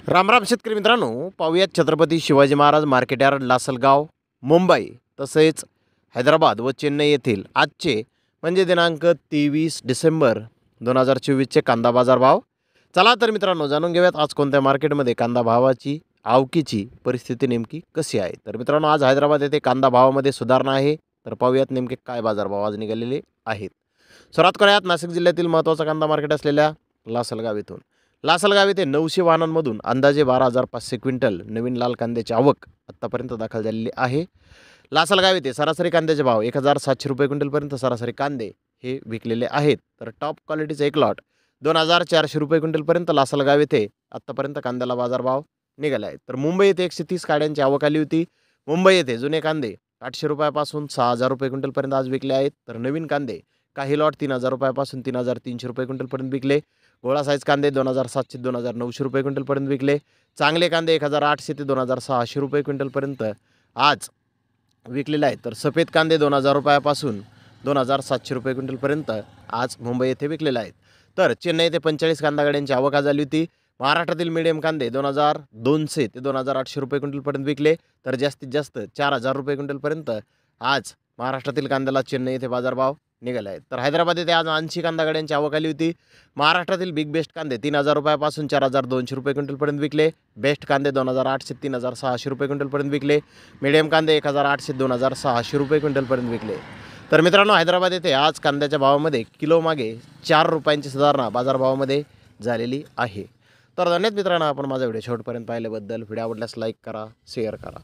राम राम शेतकरी मित्रांनो, पाहूयात छत्रपती शिवाजी महाराज मार्केट यार्ड लासलगाव मुंबई तसेच हैदराबाद व चेन्नई येथील आजचे म्हणजे दिनांक 23 डिसेंबर 2024चे कांदा बाजार भाव. चला तर मित्रांनो जाणून घेऊयात आज कोणत्या मार्केटमध्ये कांदा भावाची आवकीची परिस्थिती नेमकी कशी आहे. तर मित्रांनो आज हैदराबाद येथे कांदा भावामध्ये सुधारणा आहे. तर पाहूयात नेमके काय बाजारभाव आज निघालेले आहेत. सुरुवात करूयात नाशिक जिल्ह्यातील महत्त्वाचा कांदा मार्केट असलेल्या लासलगाव येथून. लासलगाव येथे 900 वाहनांमधून अंदाजे 12,500 क्विंटल नवीन लाल कांद्याची आवक आत्तापर्यंत दाखल झालेली आहे. लासलगाव येथे सरासरी कांद्याचे भाव 1,700 रुपये क्विंटलपर्यंत सरासरी कांदे हे विकलेले आहेत. तर टॉप क्वालिटीचा एक लॉट 2,400 रुपये क्विंटलपर्यंत लासलगाव येथे आत्तापर्यंत कांद्याला बाजारभाव निघाला आहे. तर मुंबई येथे 130 गाड्यांची आवक आली होती. मुंबई येथे जुने कांदे 800 रुपयापासून 6,000 रुपये क्विंटलपर्यंत आज विकले आहेत. तर नवीन कांदे काही लॉट 3,000 रुपयापासून 3,300 रुपये क्विंटलपर्यंत विकले. गोळा साईज कांदे 2,700 2,900 रुपये क्विंटलपर्यंत विकले. चांगले कांदे 1,800 ते 2,600 रुपये क्विंटलपर्यंत आज विकलेले आहेत. तर सफेद कांदे 2,000 रुपयापासून 2,700 रुपये क्विंटलपर्यंत आज मुंबई येथे विकलेले आहेत. तर चेन्नई येथे 45 कांदा गाड्यांची आवक आज झाली होती. महाराष्ट्रातील मीडियम कांदे 2,200 ते 2,800 रुपये क्विंटलपर्यंत विकले. तर जास्तीत जास्त 4,000 रुपये क्विंटलपर्यंत आज महाराष्ट्रातील कांद्याला चेन्नई येथे बाजारभाव निघाले आहेत. तर हैदराबाद येथे आज 80 कांदा गाड्यांची आवक आली होती. महाराष्ट्रातील बिग बेस्ट कांदे 3,000 रुपयापासून 4,200 रुपये क्विंटलपर्यंत विकले. बेस्ट कांदे 2,800 3,600 रुपये क्विंटलपर्यंत विकले. मीडियम कांदे 1,800 2,600 रुपये क्विंटलपर्यंत विकले. तर मित्रांनो हैदराबाद येथे आज कांद्याच्या भावामध्ये किलो मागे 4 रुपयांची सुधारणा बाजारभावामध्ये झालेली आहे. तर धन्यवाद मित्रांनो, आपण माझा व्हिडिओ शेवटपर्यंत पाहिल्याबद्दल. व्हिडिओ आवडल्यास लाईक करा, शेअर करा.